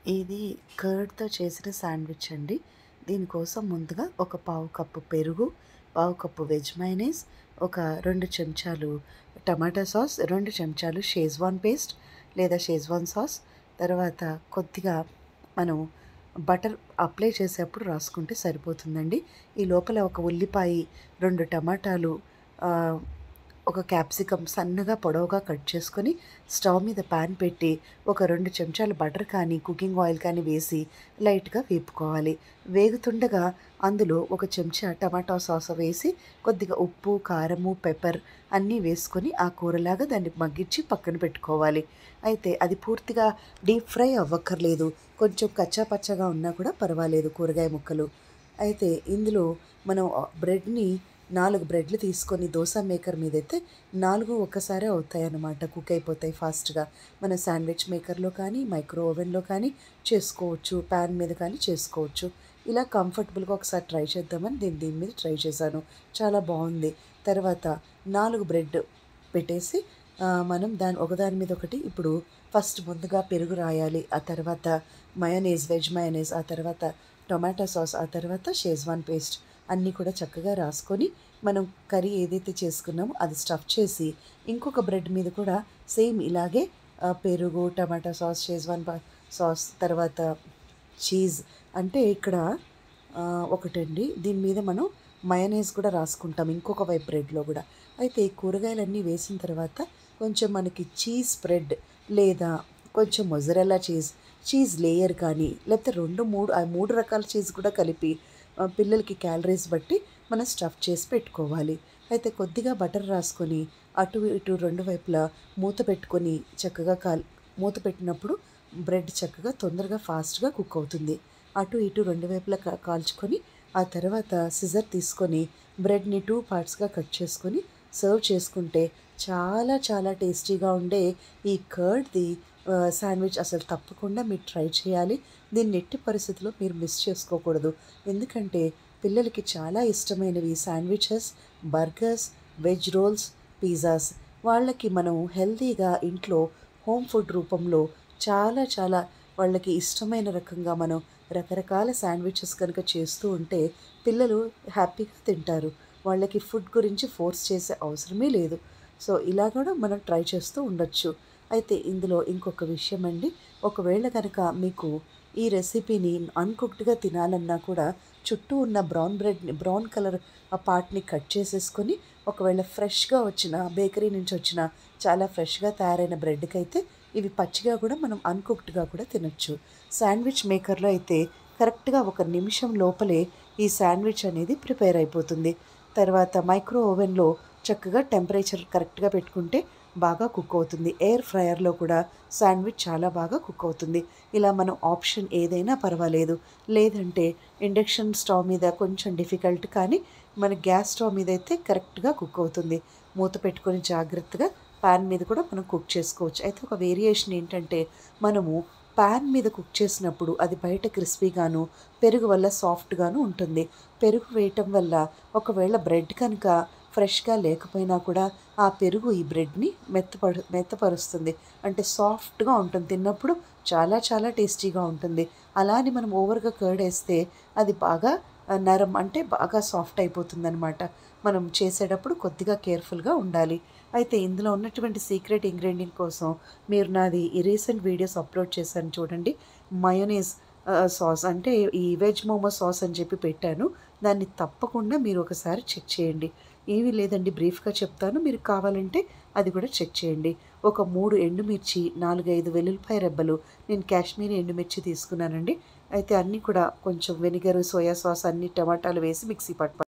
ఇది కర్డ్‌తో చేసిన శాండ్విచ్ అండి. దీనికోసం ముందుగా ఒక పావు కప్పు పెరుగు, పావు కప్పు వెజ్ మయోనైస్, ఒక 2 చెంచాలు టమాటా సాస్, 2 చెంచాలు షేజ్వాన్ పేస్ట్ లేదా షేజ్వాన్ సాస్, తర్వాత కొద్దిగా మనం బటర్ అప్లై చేసేప్పుడు రాసుకుంటే సరిపోతుందండి. ఈ లోపల ఒక ఉల్లిపాయి, 2 టమాటాలు, ఆహ్, ఒక క్యాప్సికమ్ సన్నగా పొడవుగా కట్ చేసుకొని స్టవ్ మీద పాన్ పెట్టి ఒక 2 చెంచాలు బటర్ కానీ కుకింగ్ ఆయిల్ కానీ వేసి లైట్గా వేపుకోవాలి. వేగుతుండగా అందులో ఒక చెంచా టమాటా సాస్ వేసి కొద్దిగా ఉప్పు, కారము, పెప్పర్ అన్నీ వేసుకొని ఆ కూరలాగా దాన్ని మగ్గించి పక్కన పెట్టుకోవాలి. అయితే అది పూర్తిగా డీప్ ఫ్రై అవ్వక్కర్లేదు. కొంచెం కచ్చా పచ్చగా ఉన్నా కూడా పర్వాలేదు కూరగాయ ముక్కలు. అయితే ఇందులో మనం బ్రెడ్‌ని 4 బ్రెడ్‌లు తీసుకొని దోస మేకర్ మీదైతే 4 ఒక్కసారే అవుతాయన్నమాట. కుక్ అయిపోతాయి ఫాస్ట్‌గా. మన శాండ్విచ్ మేకర్‌లో కానీ, మైక్రో ఓవెన్‌లో కానీ చేసుకోవచ్చు. పాన్ మీద కానీ చేసుకోవచ్చు. ఇలా కంఫర్టబుల్‌గా ఒకసారి ట్రై చేద్దామని దీని మీద ట్రై చేశాను. చాలా బావుంది. తర్వాత 4 బ్రెడ్ పెట్టేసి మనం ఒకదాని మీద ఒకటి ఇప్పుడు ఫస్ట్ ముందుగా పెరుగు రాయాలి. ఆ తర్వాత మయోనైస్, వెజ్ మయోనైస్, ఆ తర్వాత టొమాటో సాస్, ఆ తర్వాత షేజ్వాన్ పేస్ట్ అన్నీ కూడా చక్కగా రాసుకొని మనం కర్రీ ఏదైతే చేసుకున్నామో అది స్టఫ్ చేసి ఇంకొక బ్రెడ్ మీద కూడా సేమ్ ఇలాగే పెరుగు, టమాటా సాస్, షేజ్వాన్ సాస్, తర్వాత చీజ్ అంటే ఇక్కడ ఒకటండి దీని మీద మనం మయోనైస్ కూడా రాసుకుంటాం ఇంకొక వైపు బ్రెడ్లో కూడా. అయితే ఈ కూరగాయలన్నీ వేసిన తర్వాత కొంచెం మనకి చీజ్ స్ప్రెడ్ లేదా కొంచెం మొజరెల్లా చీజ్ లేయర్ కానీ లేకపోతే 2, 3 3 రకాల చీజ్ కూడా కలిపి పిల్లలకి క్యాలరీస్ బట్టి మనం స్టఫ్ చేసి పెట్టుకోవాలి. అయితే కొద్దిగా బటర్ రాసుకొని అటు ఇటు 2 వైపులా మూత పెట్టుకొని చక్కగా మూత పెట్టినప్పుడు బ్రెడ్ చక్కగా తొందరగా ఫాస్ట్‌గా కుక్ అవుతుంది. అటు ఇటు 2 వైపులా కాల్చుకొని ఆ తర్వాత సిజర్ తీసుకొని బ్రెడ్‌ని 2 పార్ట్స్‌గా కట్ చేసుకొని సర్వ్ చేసుకుంటే చాలా చాలా టేస్టీగా ఉండే ఈ కర్డ్‌ది శాండ్విచ్ అసలు తప్పకుండా మీరు ట్రై చేయాలి. దీన్ని ఎట్టి పరిస్థితిలో మీరు మిస్ చేసుకోకూడదు. ఎందుకంటే పిల్లలకి చాలా ఇష్టమైనవి sandwiches, burgers, veg rolls, pizzas. వాళ్ళకి మనం హెల్తీగా ఇంట్లో హోమ్ ఫుడ్ రూపంలో చాలా చాలా వాళ్ళకి ఇష్టమైన రకంగా మనం రకరకాల శాండ్విచెస్ కనుక చేస్తూ ఉంటే పిల్లలు హ్యాపీగా తింటారు. వాళ్ళకి ఫుడ్ గురించి ఫోర్స్ చేసే అవసరమే లేదు. సో ఇలా కూడా మనం ట్రై చేస్తూ ఉండొచ్చు. అయితే ఇందులో ఇంకొక విషయం అండి, ఒకవేళ కనుక మీకు ఈ రెసిపీని అన్‌కుక్డ్‌గా తినాలన్నా కూడా చుట్టూ ఉన్న బ్రౌన్ కలర్ ఆ పార్ట్‌ని కట్ చేసేసుకొని ఒకవేళ ఫ్రెష్‌గా వచ్చిన బేకరీ నుంచి వచ్చిన చాలా ఫ్రెష్‌గా తయారైన బ్రెడ్‌కైతే ఇవి పచ్చిగా కూడా మనం అన్‌కుక్డ్‌గా కూడా తినొచ్చు. శాండ్విచ్ మేకర్‌లో అయితే కరెక్ట్‌గా ఒక నిమిషం లోపలే ఈ శాండ్విచ్ అనేది ప్రిపేర్ అయిపోతుంది. తర్వాత మైక్రో ఓవెన్‌లో చక్కగా టెంపరేచర్ కరెక్ట్‌గా పెట్టుకుంటే బాగా కుక్ అవుతుంది. ఎయిర్ ఫ్రైయర్‌లో కూడా శాండ్విచ్ చాలా బాగా కుక్ అవుతుంది. ఇలా మనం ఆప్షన్ ఏదైనా పర్వాలేదు. లేదంటే ఇండక్షన్ స్టవ్ మీద కొంచెం డిఫికల్ట్ కానీ మన గ్యాస్ స్టవ్ మీద అయితే కరెక్ట్‌గా కుక్ అవుతుంది. మూత పెట్టుకొని జాగ్రత్తగా పాన్ మీద కూడా మనం కుక్ చేసుకోవచ్చు. అయితే ఒక వేరియేషన్ ఏంటంటే మనము పాన్ మీద కుక్ చేసినప్పుడు అది బయట క్రిస్పీగాను, పెరుగు వల్ల సాఫ్ట్‌గాను ఉంటుంది. పెరుగు వేయటం వల్ల ఒకవేళ బ్రెడ్ కనుక ఫ్రెష్‌గా లేకపోయినా కూడా ఆ పెరుగు ఈ బ్రెడ్‌ని మెత్తపరుస్తుంది. అంటే సాఫ్ట్‌గా ఉంటుంది. తిన్నప్పుడు చాలా చాలా టేస్టీగా ఉంటుంది. అలా అని మనం ఓవర్‌గా కర్డ్ ఏస్తే అది బాగా నరం అంటే బాగా సాఫ్ట్ అయిపోతుందనమాట. మనం చేసేటప్పుడు కొద్దిగా కేర్‌ఫుల్‌గా ఉండాలి. అయితే ఇందులో ఉన్నటువంటి సీక్రెట్ ఇంగ్రీడియెంట్ కోసం మీరు నాది ఈ రీసెంట్ వీడియోస్ అప్లోడ్ చేశాను చూడండి. మయోనైస్ సాస్ అంటే ఈ వెజ్ మోమో సాస్ అని చెప్పి పెట్టాను. దాన్ని తప్పకుండా మీరు ఒకసారి చెక్ చేయండి. ఏమీ లేదండి, బ్రీఫ్‌గా చెప్తాను. మీరు కావాలంటే అది కూడా చెక్ చేయండి. ఒక 3 ఎండుమిర్చి, 4, 5 వెల్లుల్లిపాయ రెబ్బలు, నేను కాశ్మీరీ ఎండుమిర్చి తీసుకున్నానండి. అయితే అన్నీ కూడా కొంచెం వెనిగరు, సోయా సాస్ అన్ని టమాటాలు వేసి మిక్సీ పట్టాలి.